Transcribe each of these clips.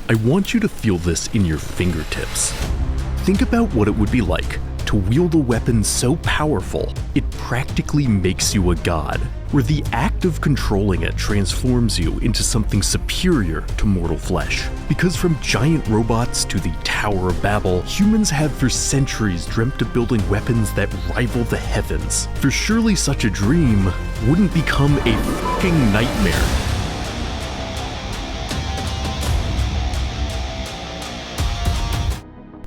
I want you to feel this in your fingertips. Think about what it would be like to wield a weapon so powerful it practically makes you a god, where the act of controlling it transforms you into something superior to mortal flesh. Because from giant robots to the Tower of Babel, humans have for centuries dreamt of building weapons that rival the heavens. For surely such a dream wouldn't become a fucking nightmare.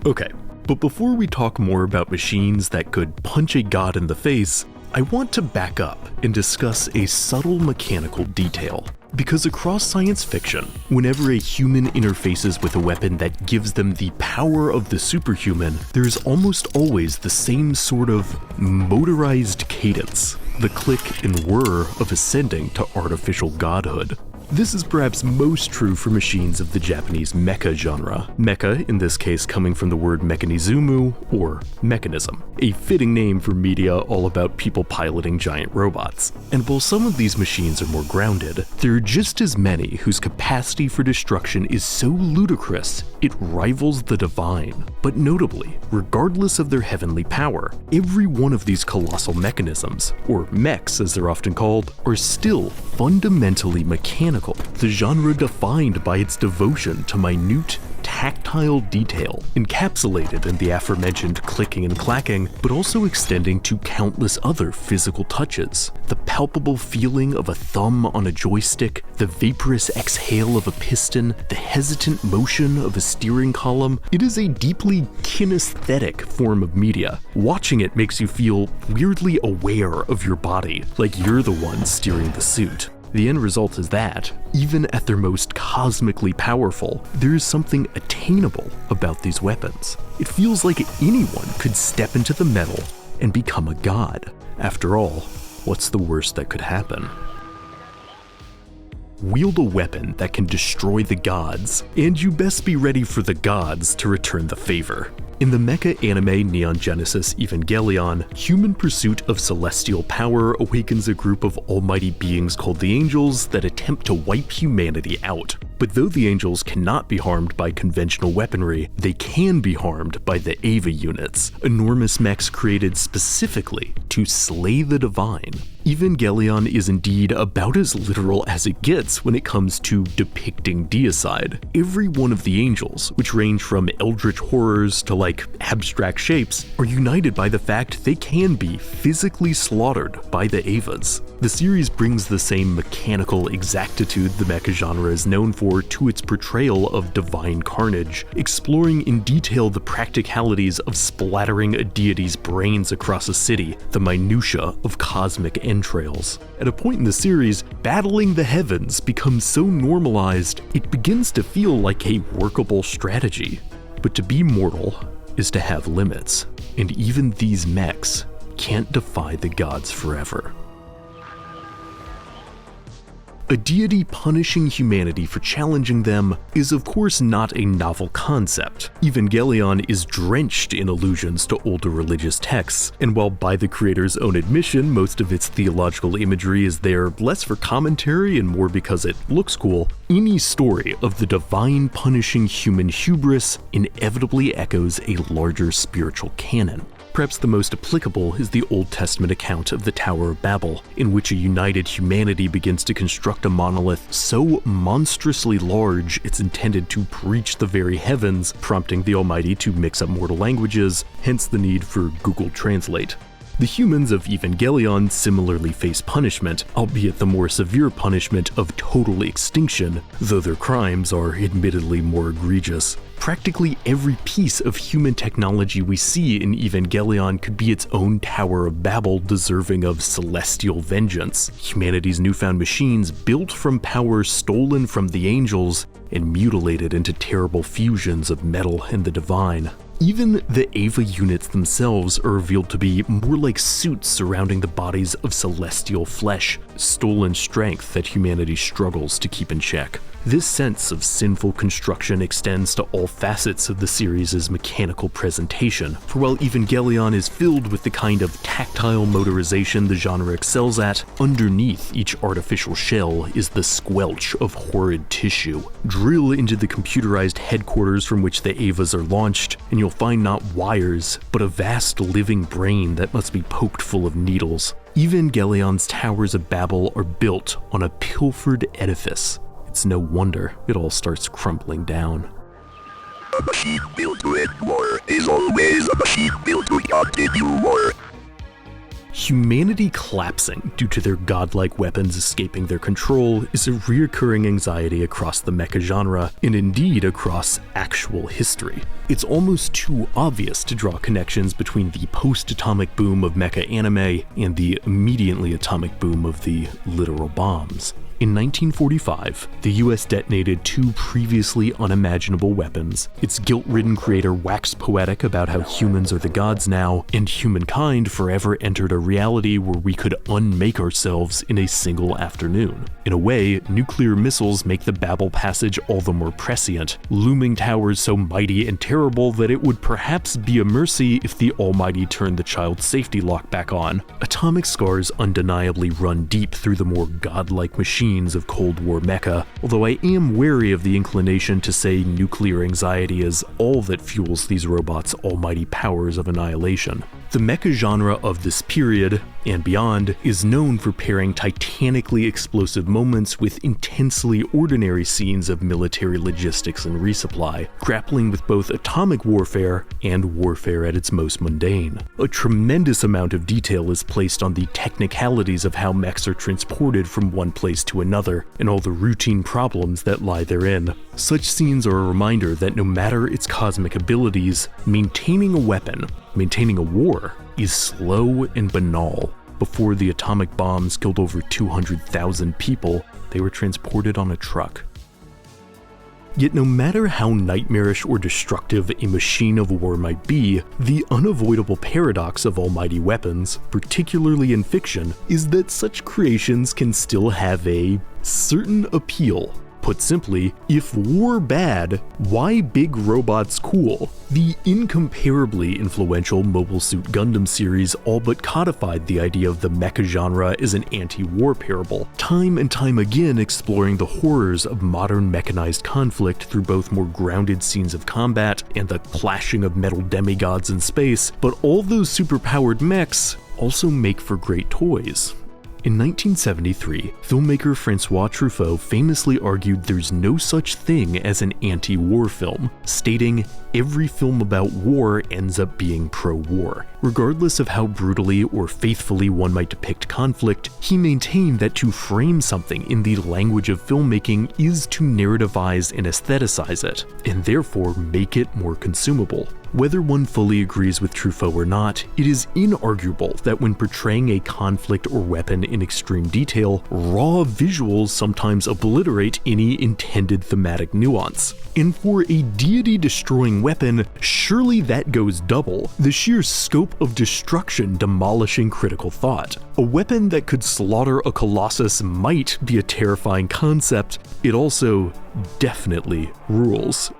Okay. But before we talk more about machines that could punch a god in the face, I want to back up and discuss a subtle mechanical detail. Because across science fiction, whenever a human interfaces with a weapon that gives them the power of the superhuman, there's almost always the same sort of motorized cadence, the click and whir of ascending to artificial godhood. This is perhaps most true for machines of the Japanese mecha genre, mecha in this case coming from the word mechanizumu, or mechanism, a fitting name for media all about people piloting giant robots. And while some of these machines are more grounded, there are just as many whose capacity for destruction is so ludicrous it rivals the divine. But notably, regardless of their heavenly power, every one of these colossal mechanisms, or mechs as they're often called, are still fundamentally mechanical. The genre defined by its devotion to minute, tactile detail, encapsulated in the aforementioned clicking and clacking, but also extending to countless other physical touches. The palpable feeling of a thumb on a joystick, the vaporous exhale of a piston, the hesitant motion of a steering column. It is a deeply kinesthetic form of media. Watching it makes you feel weirdly aware of your body, like you're the one steering the suit. The end result is that, even at their most cosmically powerful, there is something attainable about these weapons. It feels like anyone could step into the metal and become a god. After all, what's the worst that could happen? Wield a weapon that can destroy the gods, and you best be ready for the gods to return the favor. In the mecha anime Neon Genesis Evangelion, human pursuit of celestial power awakens a group of almighty beings called the Angels that attempt to wipe humanity out. But though the Angels cannot be harmed by conventional weaponry, they can be harmed by the Eva units, enormous mechs created specifically to slay the divine. Evangelion is indeed about as literal as it gets when it comes to depicting deicide. Every one of the angels, which range from eldritch horrors to abstract shapes, are united by the fact they can be physically slaughtered by the Evas. The series brings the same mechanical exactitude the mecha genre is known for to its portrayal of divine carnage, exploring in detail the practicalities of splattering a deity's brains across a city, the minutiae of cosmic entrails. At a point in the series, battling the heavens becomes so normalized, it begins to feel like a workable strategy. But to be mortal is to have limits, and even these mechs can't defy the gods forever. A deity punishing humanity for challenging them is of course not a novel concept. Evangelion is drenched in allusions to older religious texts, and while by the creator's own admission most of its theological imagery is there less for commentary and more because it looks cool, any story of the divine punishing human hubris inevitably echoes a larger spiritual canon. Perhaps the most applicable is the Old Testament account of the Tower of Babel, in which a united humanity begins to construct a monolith so monstrously large it's intended to breach the very heavens, prompting the Almighty to mix up mortal languages, hence the need for Google Translate. The humans of Evangelion similarly face punishment, albeit the more severe punishment of total extinction, though their crimes are admittedly more egregious. Practically every piece of human technology we see in Evangelion could be its own Tower of Babel deserving of celestial vengeance. Humanity's newfound machines built from power stolen from the angels and mutilated into terrible fusions of metal and the divine. Even the Eva units themselves are revealed to be more like suits surrounding the bodies of celestial flesh, stolen strength that humanity struggles to keep in check. This sense of sinful construction extends to all facets of the series' mechanical presentation, for while Evangelion is filled with the kind of tactile motorization the genre excels at, underneath each artificial shell is the squelch of horrid tissue. Drill into the computerized headquarters from which the Evas are launched, and you'll find not wires, but a vast living brain that must be poked full of needles. Evangelion's towers of Babel are built on a pilfered edifice. It's no wonder it all starts crumbling down. A machine built to end war is always a machine built to continue war. Humanity collapsing due to their godlike weapons escaping their control is a reoccurring anxiety across the mecha genre, and indeed across actual history. It's almost too obvious to draw connections between the post-atomic boom of mecha anime and the immediately atomic boom of the literal bombs. In 1945, the US detonated two previously unimaginable weapons. Its guilt-ridden creator waxed poetic about how humans are the gods now, and humankind forever entered a reality where we could unmake ourselves in a single afternoon. In a way, nuclear missiles make the Babel passage all the more prescient, looming towers so mighty and terrible that it would perhaps be a mercy if the Almighty turned the child safety lock back on. Atomic scars undeniably run deep through the more godlike machines of Cold War mecha, although I am wary of the inclination to say nuclear anxiety is all that fuels these robots' almighty powers of annihilation. The mecha genre of this period, and beyond, is known for pairing titanically explosive moments with intensely ordinary scenes of military logistics and resupply, grappling with both atomic warfare and warfare at its most mundane. A tremendous amount of detail is placed on the technicalities of how mechs are transported from one place to another, and all the routine problems that lie therein. Such scenes are a reminder that no matter its cosmic abilities, maintaining a weapon, maintaining a war, is slow and banal. Before the atomic bombs killed over 200,000 people, they were transported on a truck. Yet no matter how nightmarish or destructive a machine of war might be, the unavoidable paradox of almighty weapons, particularly in fiction, is that such creations can still have a certain appeal. Put simply, if war bad, why big robots cool? The incomparably influential Mobile Suit Gundam series all but codified the idea of the mecha genre as an anti-war parable, time and time again exploring the horrors of modern mechanized conflict through both more grounded scenes of combat and the clashing of metal demigods in space, but all those superpowered mechs also make for great toys. In 1973, filmmaker Francois Truffaut famously argued there's no such thing as an anti-war film, stating, "Every film about war ends up being pro-war." Regardless of how brutally or faithfully one might depict conflict, he maintained that to frame something in the language of filmmaking is to narrativize and aestheticize it, and therefore make it more consumable. Whether one fully agrees with Truffaut or not, it is inarguable that when portraying a conflict or weapon in extreme detail, raw visuals sometimes obliterate any intended thematic nuance. And for a deity-destroying weapon, surely that goes double, the sheer scope of destruction demolishing critical thought. A weapon that could slaughter a colossus might be a terrifying concept, it also definitely rules.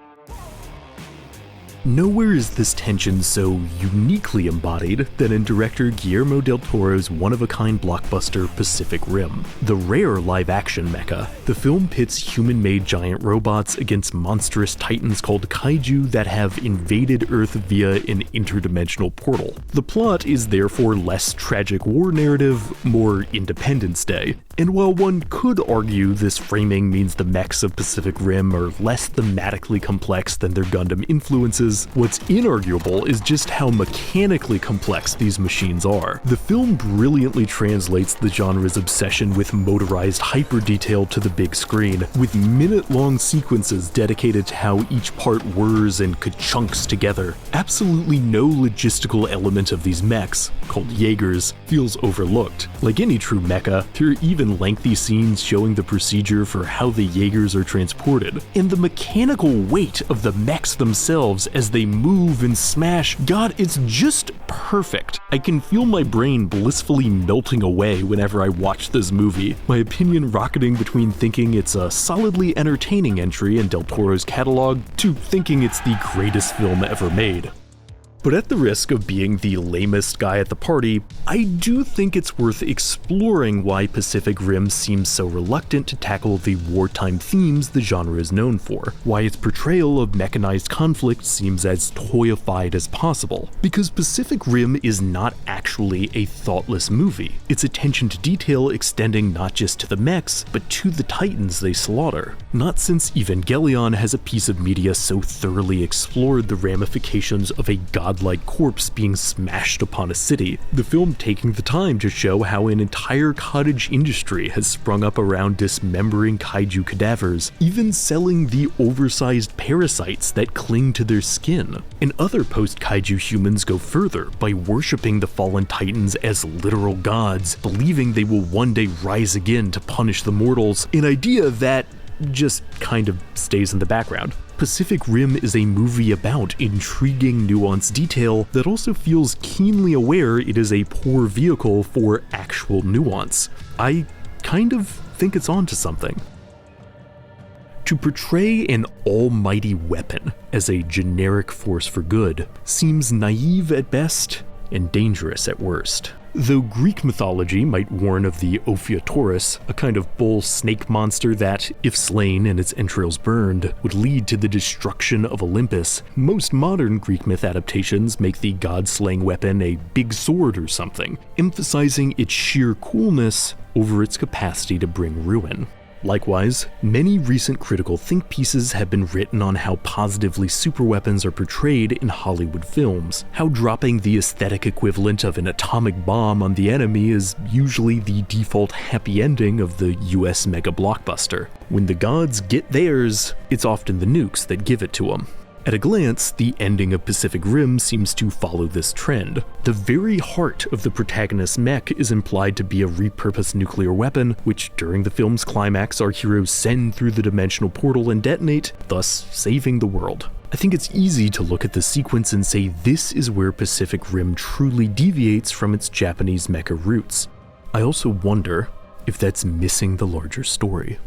Nowhere is this tension so uniquely embodied than in director Guillermo del Toro's one-of-a-kind blockbuster Pacific Rim. The rare live-action mecha, the film pits human-made giant robots against monstrous titans called kaiju that have invaded Earth via an interdimensional portal. The plot is therefore less tragic war narrative, more Independence Day. And while one could argue this framing means the mechs of Pacific Rim are less thematically complex than their Gundam influences, what's inarguable is just how mechanically complex these machines are. The film brilliantly translates the genre's obsession with motorized hyper-detail to the big screen, with minute-long sequences dedicated to how each part whirs and ka-chunks together. Absolutely no logistical element of these mechs, called Jaegers, feels overlooked. Like any true mecha, there are even lengthy scenes showing the procedure for how the Jaegers are transported, and the mechanical weight of the mechs themselves as they move and smash. God, it's just perfect. I can feel my brain blissfully melting away whenever I watch this movie, my opinion rocketing between thinking it's a solidly entertaining entry in Del Toro's catalog to thinking it's the greatest film ever made. But at the risk of being the lamest guy at the party, I do think it's worth exploring why Pacific Rim seems so reluctant to tackle the wartime themes the genre is known for, why its portrayal of mechanized conflict seems as toyified as possible. Because Pacific Rim is not actually a thoughtless movie, its attention to detail extending not just to the mechs, but to the titans they slaughter. Not since Evangelion has a piece of media so thoroughly explored the ramifications of a godlike corpse being smashed upon a city, the film taking the time to show how an entire cottage industry has sprung up around dismembering kaiju cadavers, even selling the oversized parasites that cling to their skin. And other post-kaiju humans go further by worshipping the fallen titans as literal gods, believing they will one day rise again to punish the mortals, an idea that just kind of stays in the background. Pacific Rim is a movie about intriguing, nuanced detail that also feels keenly aware it is a poor vehicle for actual nuance. I kind of think it's onto something. To portray an almighty weapon as a generic force for good seems naive at best and dangerous at worst. Though Greek mythology might warn of the Ophiuchorus, a kind of bull snake monster that, if slain and its entrails burned, would lead to the destruction of Olympus, most modern Greek myth adaptations make the god-slaying weapon a big sword or something, emphasizing its sheer coolness over its capacity to bring ruin. Likewise, many recent critical think pieces have been written on how positively superweapons are portrayed in Hollywood films, how dropping the aesthetic equivalent of an atomic bomb on the enemy is usually the default happy ending of the US mega blockbuster. When the gods get theirs, it's often the nukes that give it to them. At a glance, the ending of Pacific Rim seems to follow this trend. The very heart of the protagonist's mech is implied to be a repurposed nuclear weapon, which during the film's climax our heroes send through the dimensional portal and detonate, thus saving the world. I think it's easy to look at the sequence and say this is where Pacific Rim truly deviates from its Japanese mecha roots. I also wonder if that's missing the larger story.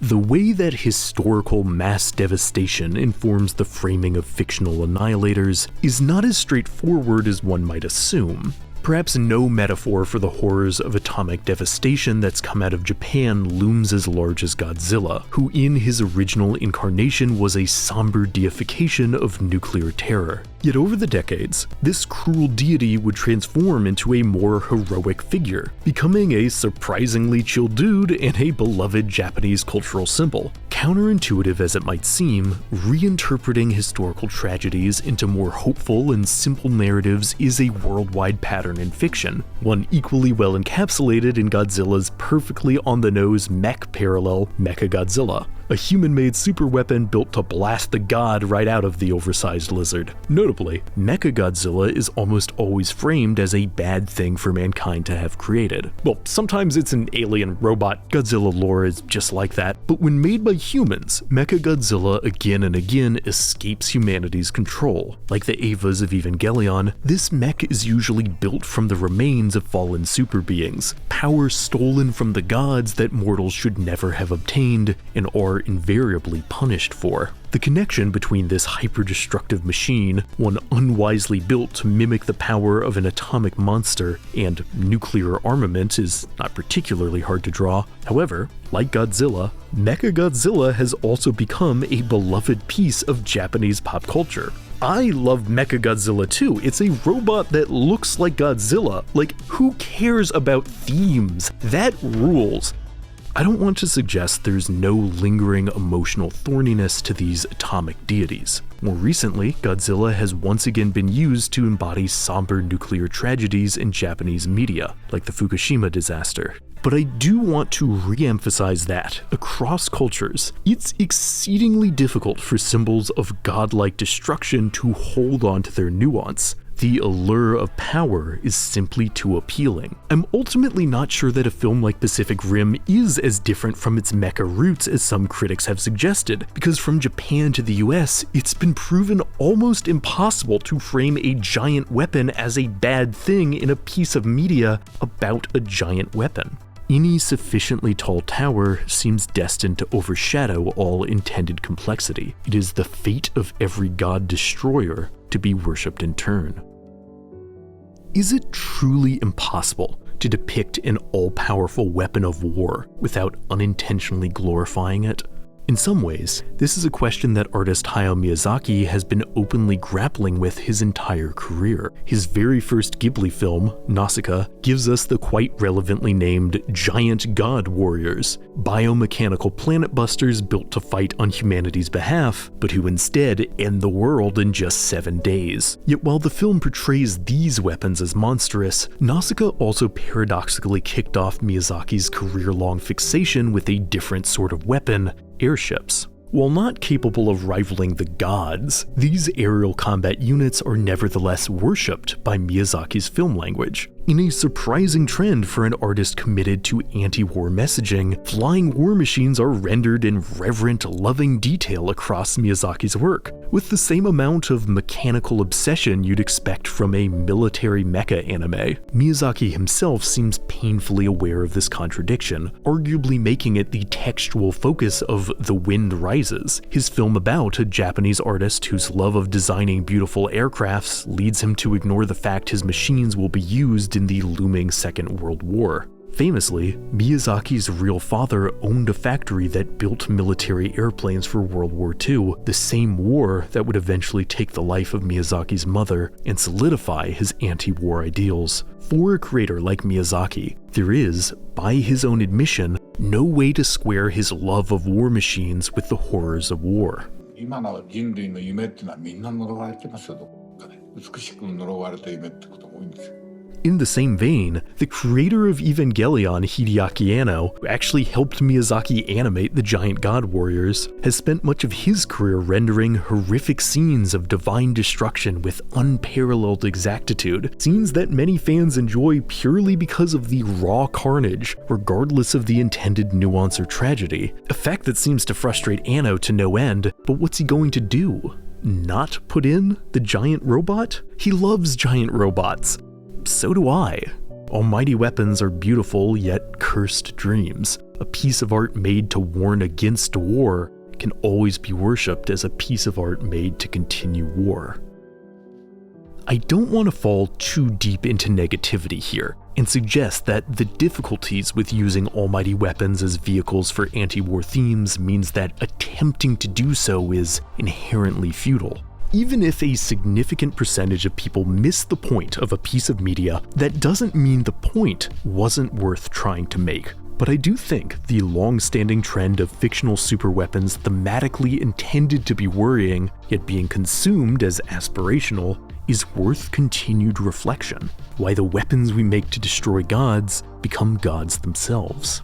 The way that historical mass devastation informs the framing of fictional annihilators is not as straightforward as one might assume. Perhaps no metaphor for the horrors of atomic devastation that's come out of Japan looms as large as Godzilla, who in his original incarnation was a somber deification of nuclear terror. Yet over the decades, this cruel deity would transform into a more heroic figure, becoming a surprisingly chill dude and a beloved Japanese cultural symbol. Counterintuitive as it might seem, reinterpreting historical tragedies into more hopeful and simple narratives is a worldwide pattern in fiction, one equally well encapsulated in Godzilla's perfectly on-the-nose mech parallel, Mechagodzilla, a human-made superweapon built to blast the god right out of the oversized lizard. Notably, Mechagodzilla is almost always framed as a bad thing for mankind to have created. Well, sometimes it's an alien robot. Godzilla lore is just like that, but when made by humans, Mechagodzilla again and again escapes humanity's control. Like the Evas of Evangelion, this mech is usually built from the remains of fallen super beings, power stolen from the gods that mortals should never have obtained and are invariably punished for. The connection between this hyper-destructive machine, one unwisely built to mimic the power of an atomic monster, and nuclear armament is not particularly hard to draw. However, like Godzilla, Mechagodzilla has also become a beloved piece of Japanese pop culture. I love Mechagodzilla too. It's a robot that looks like Godzilla. Like, who cares about themes? That rules. I don't want to suggest there's no lingering emotional thorniness to these atomic deities. More recently, Godzilla has once again been used to embody somber nuclear tragedies in Japanese media, like the Fukushima disaster. But I do want to re-emphasize that, across cultures, it's exceedingly difficult for symbols of godlike destruction to hold on to their nuance. The allure of power is simply too appealing. I'm ultimately not sure that a film like Pacific Rim is as different from its mecha roots as some critics have suggested, because from Japan to the US, it's been proven almost impossible to frame a giant weapon as a bad thing in a piece of media about a giant weapon. Any sufficiently tall tower seems destined to overshadow all intended complexity. It is the fate of every god destroyer to be worshipped in turn. Is it truly impossible to depict an all-powerful weapon of war without unintentionally glorifying it? In some ways, this is a question that artist Hayao Miyazaki has been openly grappling with his entire career. His very first Ghibli film, Nausicaä, gives us the quite relevantly named giant god warriors, biomechanical planet busters built to fight on humanity's behalf, but who instead end the world in just 7 days. Yet while the film portrays these weapons as monstrous, Nausicaä also paradoxically kicked off Miyazaki's career-long fixation with a different sort of weapon: airships. While not capable of rivaling the gods, these aerial combat units are nevertheless worshipped by Miyazaki's film language. In a surprising trend for an artist committed to anti-war messaging, flying war machines are rendered in reverent, loving detail across Miyazaki's work, with the same amount of mechanical obsession you'd expect from a military mecha anime. Miyazaki himself seems painfully aware of this contradiction, arguably making it the textual focus of The Wind Rises, his film about a Japanese artist whose love of designing beautiful aircrafts leads him to ignore the fact his machines will be used in the looming Second World War. Famously, Miyazaki's real father owned a factory that built military airplanes for World War II, the same war that would eventually take the life of Miyazaki's mother and solidify his anti-war ideals. For a creator like Miyazaki, there is, by his own admission, no way to square his love of war machines with the horrors of war. 今の人類の夢っていうのはみんな呪われてますよ、どこかで。美しく呪われた夢ってことも多いんですよ。In the same vein, the creator of Evangelion, Hideaki Anno, who actually helped Miyazaki animate the giant god warriors, has spent much of his career rendering horrific scenes of divine destruction with unparalleled exactitude, scenes that many fans enjoy purely because of the raw carnage, regardless of the intended nuance or tragedy. A fact that seems to frustrate Anno to no end, but what's he going to do? Not put in the giant robot? He loves giant robots. So do I. Almighty weapons are beautiful yet cursed dreams. A piece of art made to warn against war can always be worshipped as a piece of art made to continue war. I don't want to fall too deep into negativity here and suggest that the difficulties with using almighty weapons as vehicles for anti-war themes means that attempting to do so is inherently futile. Even if a significant percentage of people miss the point of a piece of media, that doesn't mean the point wasn't worth trying to make. But I do think the long-standing trend of fictional superweapons thematically intended to be worrying, yet being consumed as aspirational, is worth continued reflection. Why the weapons we make to destroy gods become gods themselves.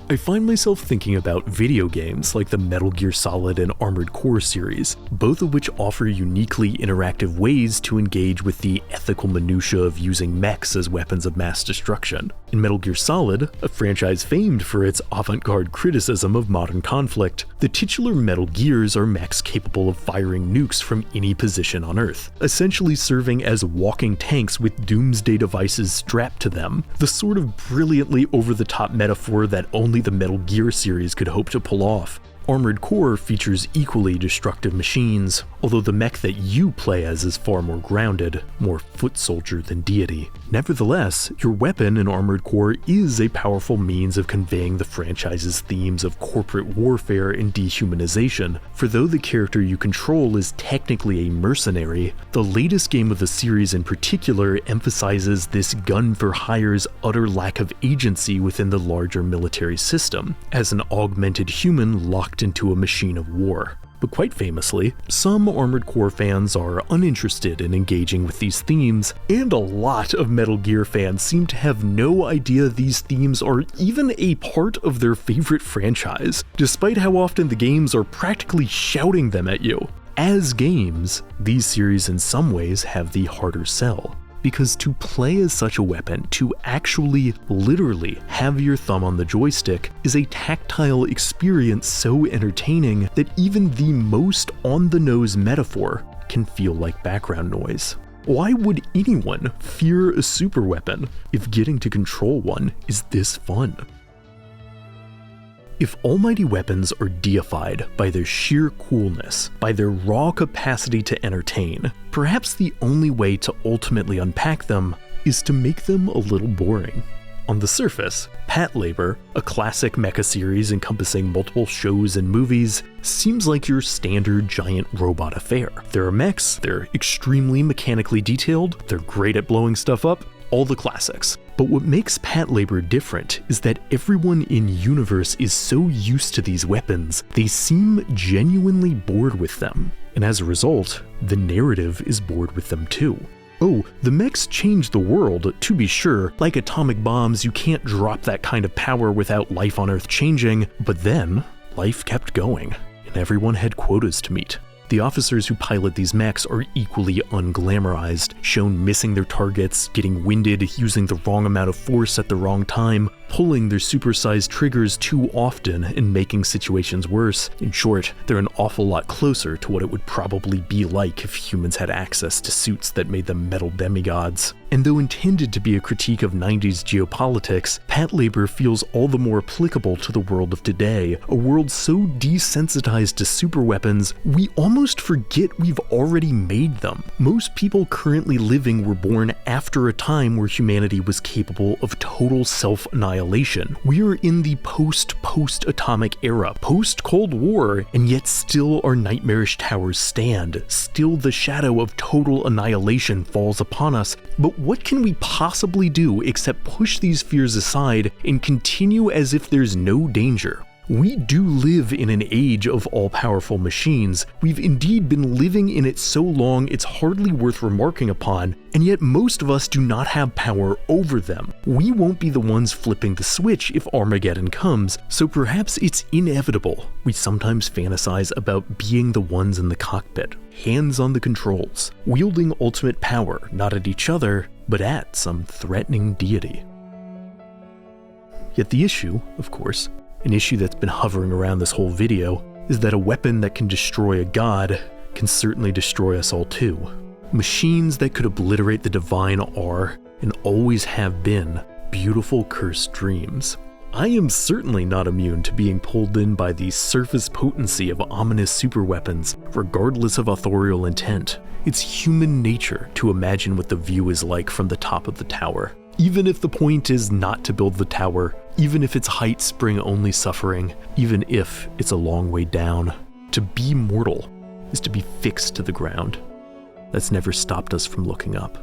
I find myself thinking about video games like the Metal Gear Solid and Armored Core series, both of which offer uniquely interactive ways to engage with the ethical minutiae of using mechs as weapons of mass destruction. In Metal Gear Solid, a franchise famed for its avant-garde criticism of modern conflict, the titular Metal Gears are mechs capable of firing nukes from any position on Earth, essentially serving as walking tanks with doomsday devices strapped to them, the sort of brilliantly over-the-top metaphor that only the Metal Gear series could hope to pull off. Armored Core features equally destructive machines, although the mech that you play as is far more grounded, more foot soldier than deity. Nevertheless, your weapon in Armored Core is a powerful means of conveying the franchise's themes of corporate warfare and dehumanization, for though the character you control is technically a mercenary, the latest game of the series in particular emphasizes this gun-for-hire's utter lack of agency within the larger military system, as an augmented human locked into a machine of war. But quite famously, some Armored Core fans are uninterested in engaging with these themes, and a lot of Metal Gear fans seem to have no idea these themes are even a part of their favorite franchise, despite how often the games are practically shouting them at you. As games, these series in some ways have the harder sell, because to play as such a weapon, to actually literally have your thumb on the joystick, is a tactile experience so entertaining that even the most on-the-nose metaphor can feel like background noise. Why would anyone fear a super weapon if getting to control one is this fun? If almighty weapons are deified by their sheer coolness, by their raw capacity to entertain, perhaps the only way to ultimately unpack them is to make them a little boring. On the surface, Patlabor, a classic mecha series encompassing multiple shows and movies, seems like your standard giant robot affair. There are mechs, they're extremely mechanically detailed, they're great at blowing stuff up, all the classics. But what makes Patlabor different is that everyone in universe is so used to these weapons, they seem genuinely bored with them. And as a result, the narrative is bored with them too. Oh, the mechs change the world, to be sure. Like atomic bombs, you can't drop that kind of power without life on Earth changing, but then, life kept going, and everyone had quotas to meet. The officers who pilot these mechs are equally unglamorized, shown missing their targets, getting winded, using the wrong amount of force at the wrong time, pulling their supersized triggers too often and making situations worse. In short, they're an awful lot closer to what it would probably be like if humans had access to suits that made them metal demigods. And though intended to be a critique of 90s geopolitics, Patlabor feels all the more applicable to the world of today, a world so desensitized to superweapons, we almost forget we've already made them. Most people currently living were born after a time where humanity was capable of total self-annihilation. We are in the post-atomic era, post-Cold War, and yet still our nightmarish towers stand. Still the shadow of total annihilation falls upon us. But what can we possibly do except push these fears aside and continue as if there's no danger? We do live in an age of all-powerful machines. We've indeed been living in it so long it's hardly worth remarking upon, and yet most of us do not have power over them. We won't be the ones flipping the switch if Armageddon comes, so perhaps it's inevitable. We sometimes fantasize about being the ones in the cockpit, hands on the controls, wielding ultimate power, not at each other, but at some threatening deity. Yet the issue, of course, an issue that's been hovering around this whole video, is that a weapon that can destroy a god can certainly destroy us all too. Machines that could obliterate the divine are, and always have been, beautiful cursed dreams. I am certainly not immune to being pulled in by the surface potency of ominous superweapons, regardless of authorial intent. It's human nature to imagine what the view is like from the top of the tower. Even if the point is not to build the tower, even if its heights bring only suffering, even if it's a long way down. To be mortal is to be fixed to the ground. That's never stopped us from looking up.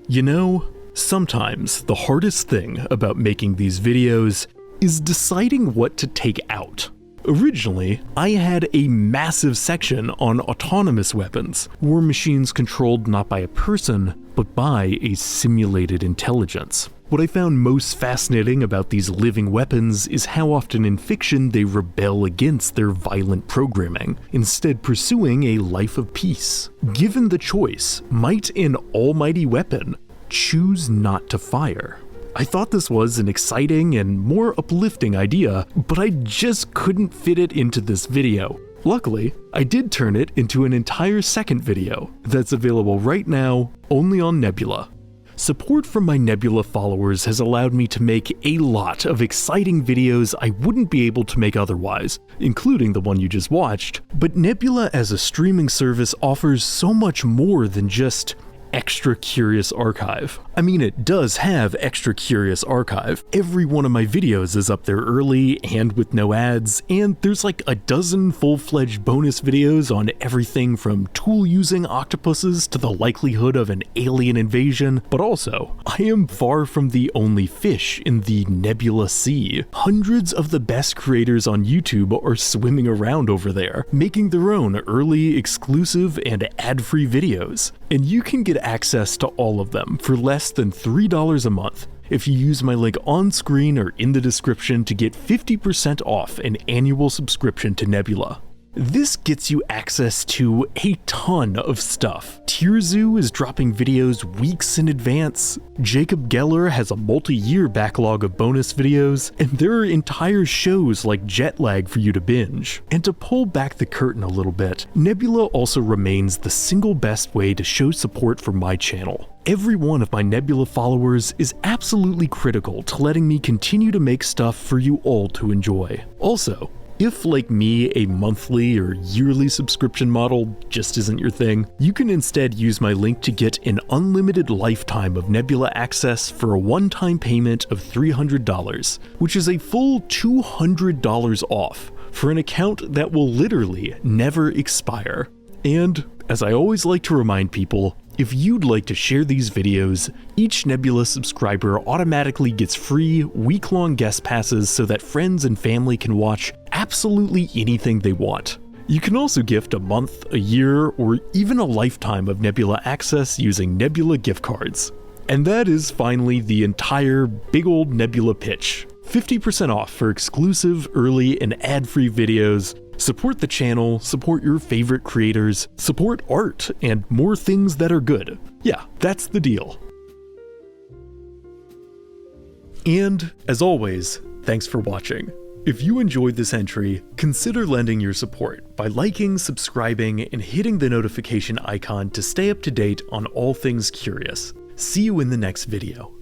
You know, sometimes the hardest thing about making these videos is deciding what to take out. Originally, I had a massive section on autonomous weapons, war machines controlled not by a person, but by a simulated intelligence. What I found most fascinating about these living weapons is how often in fiction they rebel against their violent programming, instead pursuing a life of peace. Given the choice, might an almighty weapon choose not to fire? I thought this was an exciting and more uplifting idea, but I just couldn't fit it into this video. Luckily, I did turn it into an entire second video that's available right now only on Nebula. Support from my Nebula followers has allowed me to make a lot of exciting videos I wouldn't be able to make otherwise, including the one you just watched. But Nebula as a streaming service offers so much more than just Extra Curious Archive. I mean, it does have Extra Curious Archive. Every one of my videos is up there early and with no ads, and there's like a dozen full-fledged bonus videos on everything from tool-using octopuses to the likelihood of an alien invasion, but also, I am far from the only fish in the Nebula Sea. Hundreds of the best creators on YouTube are swimming around over there, making their own early, exclusive, and ad-free videos. And you can get access to all of them for less than $3 a month. if you use my link on screen or in the description to get 50% off an annual subscription to Nebula. This gets you access to a ton of stuff. Tierzoo is dropping videos weeks in advance, Jacob Geller has a multi-year backlog of bonus videos, and there are entire shows like Jetlag for you to binge. And to pull back the curtain a little bit, Nebula also remains the single best way to show support for my channel. Every one of my Nebula followers is absolutely critical to letting me continue to make stuff for you all to enjoy. Also, if, like me, a monthly or yearly subscription model just isn't your thing, you can instead use my link to get an unlimited lifetime of Nebula access for a one-time payment of $300, which is a full $200 off for an account that will literally never expire. And, as I always like to remind people, if you'd like to share these videos, each Nebula subscriber automatically gets free, week-long guest passes so that friends and family can watch absolutely anything they want. You can also gift a month, a year, or even a lifetime of Nebula access using Nebula gift cards. And that is finally the entire big old Nebula pitch. 50% off for exclusive, early, and ad-free videos. Support the channel, support your favorite creators, support art, and more things that are good. Yeah, that's the deal. And, as always, thanks for watching. If you enjoyed this entry, consider lending your support by liking, subscribing, and hitting the notification icon to stay up to date on all things curious. See you in the next video.